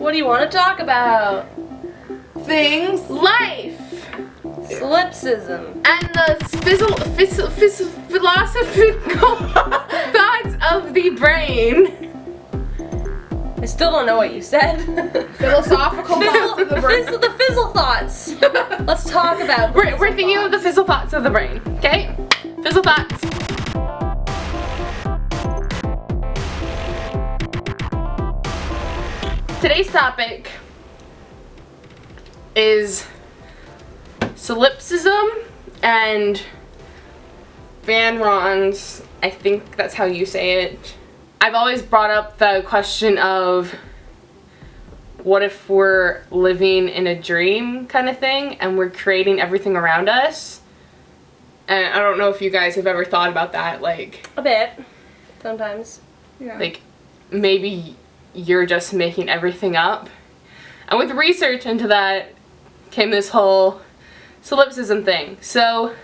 What do you want to talk about? Things. Life. Solipsism. And the philosophical thoughts of the brain. I still don't know what you said. Philosophical thoughts of the brain. The fizzle thoughts. Let's talk about. We're thinking of the fizzle thoughts of the brain. Okay? Fizzle thoughts. Today's topic is solipsism and Van Ron's, I think that's how you say it. I've always brought up the question of what if we're living in a dream kind of thing and we're creating everything around us? And I don't know if you guys have ever thought about that, like... A bit. Sometimes. Yeah. Like, maybe you're just making everything up. And with research into that came this whole solipsism thing. So,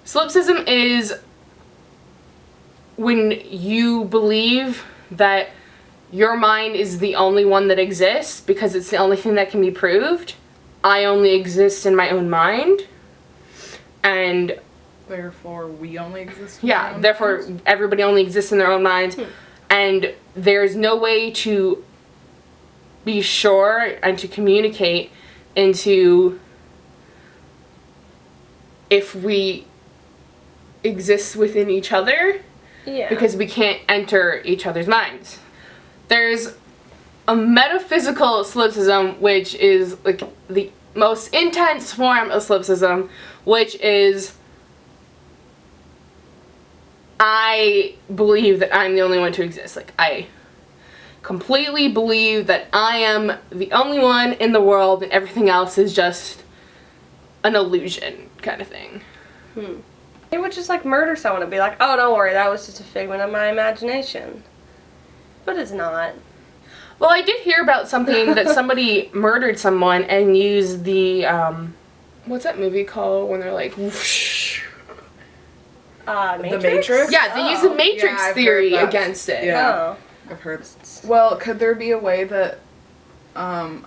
solipsism is when you believe that your mind is the only one that exists because it's the only thing that can be proved. I only exist in my own mind. And Therefore, we only exist in our yeah, own therefore minds? everybody only exists in their own minds. And there's no way to be sure and to communicate into if we exist within each other. Yeah. Because we can't enter each other's minds. There's a metaphysical solipsism, which is like the most intense form of solipsism, which is I believe that I'm the only one to exist. Like, I completely believe that I am the only one in the world and everything else is just an illusion kind of thing. They would just like murder someone and be like, oh, don't worry, that was just a figment of my imagination. But it's not. Well, I did hear about something that somebody murdered someone and used the, what's that movie called when they're like, whoosh? Matrix? The Matrix? Yeah, they use the Matrix Yeah, I've theory heard that. against it. Yeah. Oh. I've heard. Well, could there be a way that I'm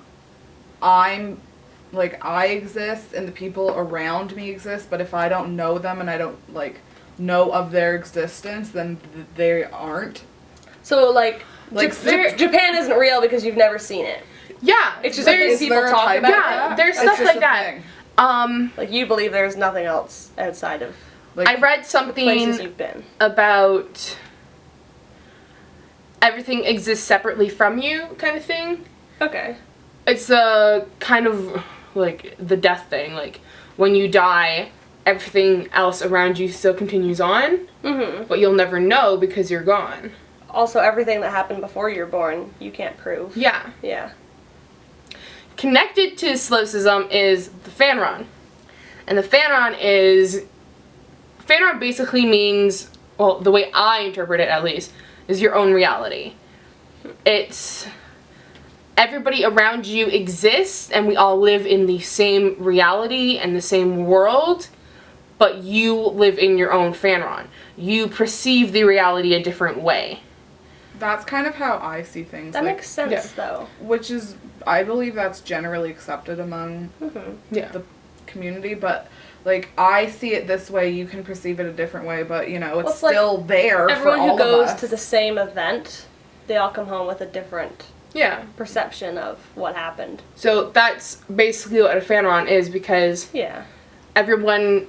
like I exist and the people around me exist, but if I don't know them and I don't like know of their existence, then they aren't? So, like Like, Japan isn't real because you've never seen it. Yeah, It's just like there's, people there a talk type about of it. yeah, that? there's It's stuff just like a that. thing. Like, you believe there's nothing else outside of Like, I read places something you've been. about everything exists separately from you kind of thing. Okay. It's a kind of like the death thing. Like, when you die, everything else around you still continues on, but you'll never know because you're gone. Also, everything that happened before you're born, you can't prove. Yeah. Yeah. Connected to solipsism is the Fanron. And the Fanron basically means, well, the way I interpret it at least, is your own reality. It's everybody around you exists and we all live in the same reality and the same world, but you live in your own Fanron. You perceive the reality a different way. that's kind of how I see things. That like, makes sense, yeah. though. which is, I believe that's generally accepted among Yeah. the community, but like I see it this way, you can perceive it a different way, but you know, it's Well, it's like still there for Everyone all who goes of us. to the same event, they all come home with a different Yeah. perception of what happened. So that's basically what a Fanron is, because Yeah. everyone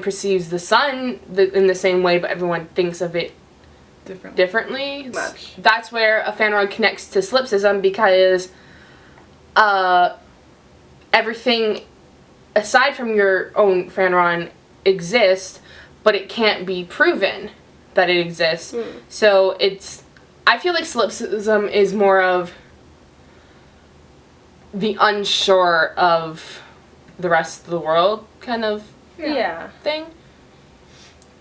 perceives the sun in the same way, but everyone thinks of it differently. Much. That's where a Fanron connects to solipsism, because everything aside from your own Fanron exists, but it can't be proven that it exists. So I feel like solipsism is more of the unsure of the rest of the world kind of Yeah. thing.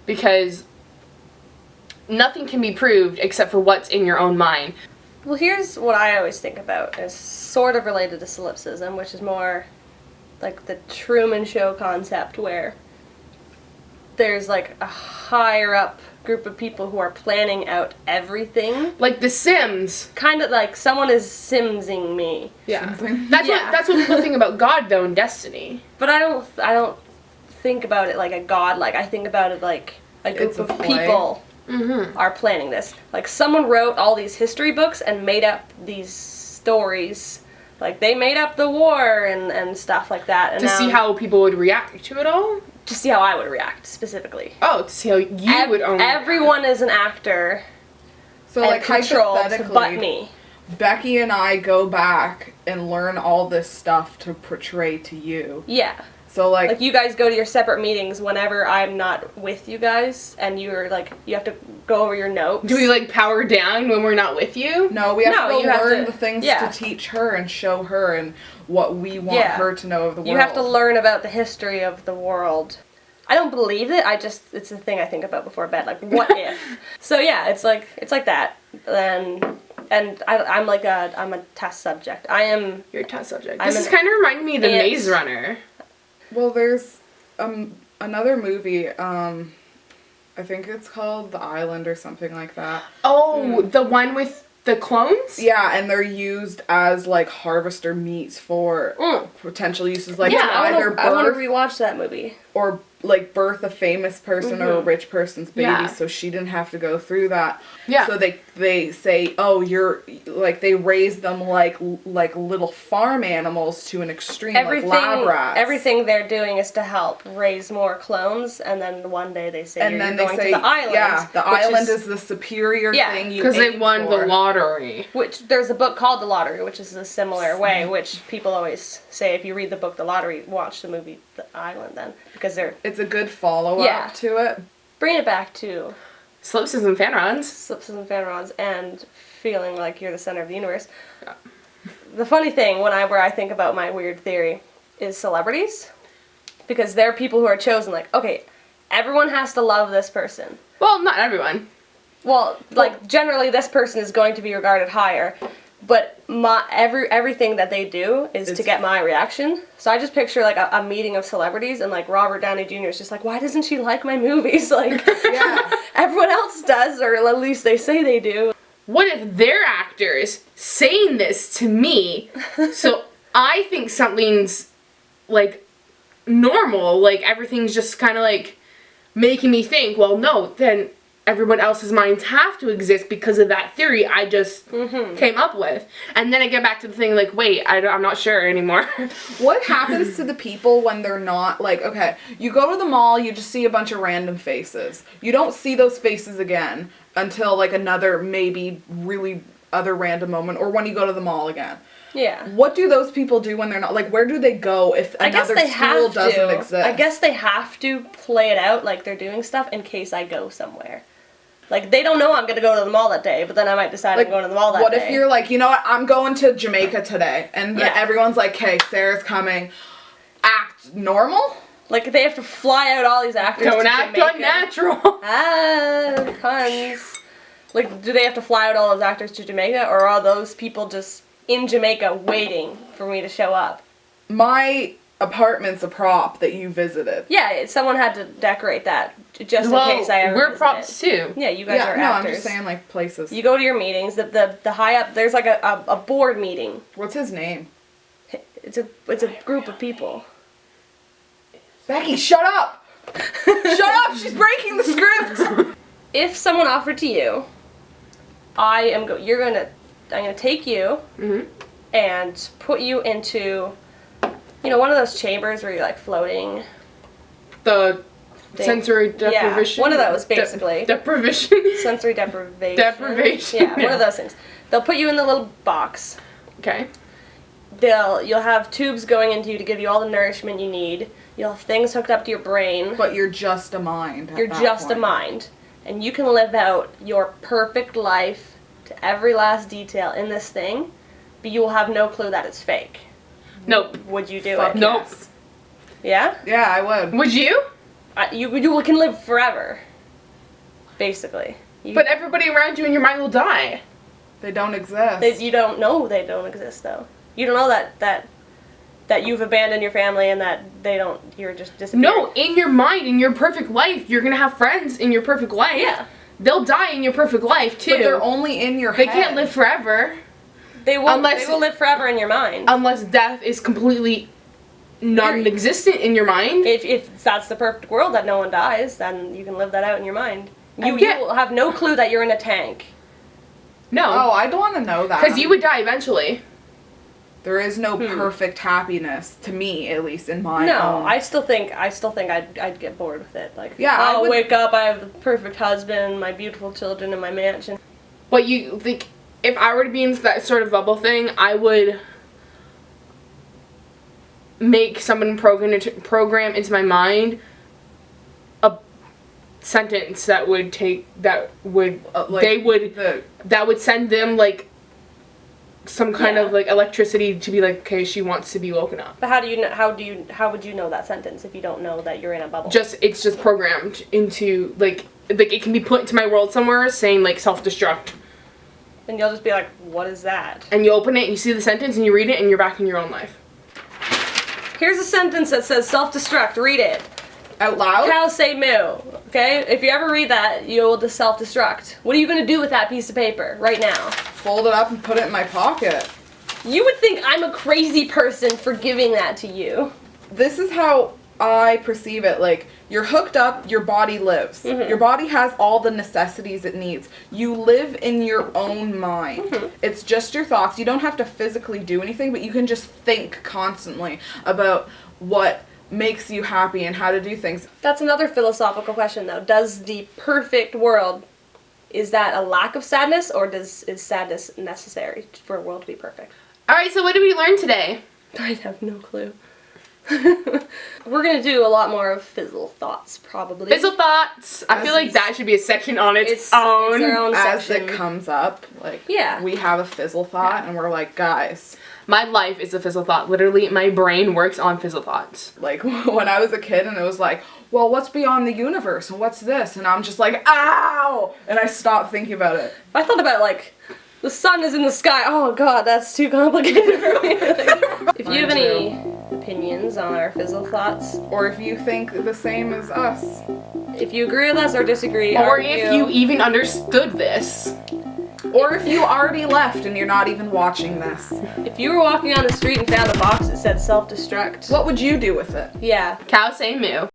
Because nothing can be proved except for what's in your own mind. Well, here's what I always think about. It's sort of related to solipsism, which is more like the Truman Show concept, where there's like a higher up group of people who are planning out everything. Like The Sims. Kind of like someone is simsing me. Yeah. Something. That's what people think about God though in Destiny. But I don't think about it like a god. Like I think about it like a group It's a of play. people Mm-hmm. are planning this. Like someone wrote all these history books and made up these stories. Like they made up the war and stuff like that. And To see how people would react to it all? to see how I would react specifically. Oh, to see how you would own Everyone is an actor So and like controlled but hypothetically, me. Becky and I go back and learn all this stuff to portray to you. Yeah. So Like you guys go to your separate meetings whenever I'm not with you guys, and you're like you have to go over your notes. Do we like power down when we're not with you? no, we have No, to you go have learn to- the things yeah. to teach her and show her and what we want Yeah. her to know of the world. You have to learn about the history of the world. I don't believe it. It's a thing I think about before bed. Like, what if? So yeah, it's like that. And I'm a test subject. I am. Your test subject. I'm This is an kind of reminding me of the ant. Maze Runner. Well, there's another movie. I think it's called The Island or something like that. Oh, the one with the clones? Yeah, and they're used as like harvester meats for potential uses, like to either I want to birth rewatch that movie. or like birth a famous person or a rich person's baby, Yeah. so she didn't have to go through that. Yeah. So they say, oh, you're like they raise them like little farm animals to an extreme, like lab rats. Everything they're doing is to help raise more clones, and then one day they say And you're then they going say, to the island. yeah, the which island is the superior Yeah, thing you Because they aim won for. the lottery. Which there's a book called The Lottery, which is a similar way, which people always say if you read the book The Lottery, watch the movie The Island then, because they're It's a good follow-up Yeah. to it. bringing it back to Slipses and fan runs. slips and fanrons and feeling like you're the center of the universe. Yeah. The funny thing where I think about my weird theory is celebrities, because they're people who are chosen. Like, okay, everyone has to love this person. Well, not everyone. Well, like generally, this person is going to be regarded higher, but everything that they do is to get my reaction. So I just picture like a meeting of celebrities, and like Robert Downey Jr. is just like, why doesn't she like my movies? Like, Yeah. everyone else does, or at least they say they do. What if they're actors saying this to me, so I think something's like normal, like everything's just kind of like making me think, well, no, then everyone else's minds have to exist because of that theory I just came up with. And then I get back to the thing like, wait, I'm not sure anymore. What happens to the people when they're not, like, okay, you go to the mall, you just see a bunch of random faces. You don't see those faces again until, like, another maybe really other random moment, or when you go to the mall again. Yeah. What do those people do when they're not, like, where do they go if another school doesn't exist? I guess they have to play it out like they're doing stuff in case I go somewhere. Like, they don't know I'm going to go to the mall that day, but then I might decide Like, I'm going to the mall that what day. if you're like, you know what, I'm going to Jamaica today, and Yeah. everyone's like, okay, Sarah's coming. Act normal? Like, they have to fly out all these actors Don't to act Jamaica. unnatural. Ah, puns. Like, do they have to fly out all those actors to Jamaica, or are those people just in Jamaica waiting for me to show up? My apartment's a prop that you visited. Yeah, someone had to decorate that just Well, in case I ever we're visited. props too. Yeah, you guys are no, actors. I'm just saying, like, places. You go to your meetings, the high up, there's like a board meeting. What's his name? It's a group of people. Becky, shut up! Shut up! She's breaking the script! If someone offered to you, I'm gonna take you and put you into, one of those chambers where you're like floating. The thing. sensory deprivation. Yeah, one of those basically. Deprivation. Sensory deprivation. Deprivation, Yeah, one yeah. of those things. They'll put you in the little box. Okay. You'll have tubes going into you to give you all the nourishment you need. You'll have things hooked up to your brain. But you're just a mind. You're just a mind. And you can live out your perfect life to every last detail in this thing, but you will have no clue that it's fake. Nope. Would you do Fuck it? Nope. yes. Yeah? Yeah, I would. Would you? You can live forever. Basically. But everybody around you in your mind will die. They don't exist. You don't know they don't exist, though. You don't know that that you've abandoned your family and that you're just disappearing. No, in your mind, in your perfect life, you're gonna have friends in your perfect life. Yeah. They'll die in your perfect life too. But they're only in your They head. can't live forever They will live forever in your mind. unless death is completely non-existent in your mind. If that's the perfect world that no one dies, then you can live that out in your mind. You Yeah. will have no clue that you're in a tank. Oh, No, I don't want to know that. because you would die eventually. There is no perfect happiness, to me, at least in my No, own. I still think I'd get bored with it. Like, Yeah, I I'll would- wake up, I have the perfect husband, my beautiful children, and my mansion. But you think, if I were to be in that sort of bubble thing, I would make someone program into my mind a sentence that would that would send them like some kind of like electricity to be like, okay, she wants to be woken up. But how would you know that sentence if you don't know that you're in a bubble? It's just programmed into like it can be put into my world somewhere saying like self-destruct. And you'll just be like, what is that? And you open it and you see the sentence and you read it and you're back in your own life. Here's a sentence that says self-destruct. Read it. Out loud? Cows say moo. Okay? If you ever read that, you'll just self-destruct. What are you going to do with that piece of paper right now? Fold it up and put it in my pocket. You would think I'm a crazy person for giving that to you. This is how I perceive it. Like, you're hooked up, your body lives. Mm-hmm. Your body has all the necessities it needs. You live in your own mind. Mm-hmm. It's just your thoughts. You don't have to physically do anything, but you can just think constantly about what makes you happy and how to do things. That's another philosophical question, though. Does the perfect world, is that a lack of sadness, or is sadness necessary for a world to be perfect? All right, so what did we learn today? I have no clue. We're going to do a lot more of Fizzle thoughts, probably. Fizzle thoughts. I feel like that should be a section on its own. It's their own As section. it comes up, like, Yeah. we have a fizzle thought, and we're like, guys, My life is a fizzle thought. Literally, my brain works on fizzle thoughts. like, when I was a kid and it was like, well, what's beyond the universe, and what's this? And I'm just like, ow! And I stopped thinking about it. I thought about, like, the sun is in the sky. Oh, God, that's too complicated for me. If you have any opinions on our Fizzle thoughts, Or if you think the same as us. if you agree with us or disagree, Or argue. if you even understood this. Or if you already left and you're not even watching this. If you were walking on the street and found a box that said self-destruct. What would you do with it? Yeah. Cows say moo.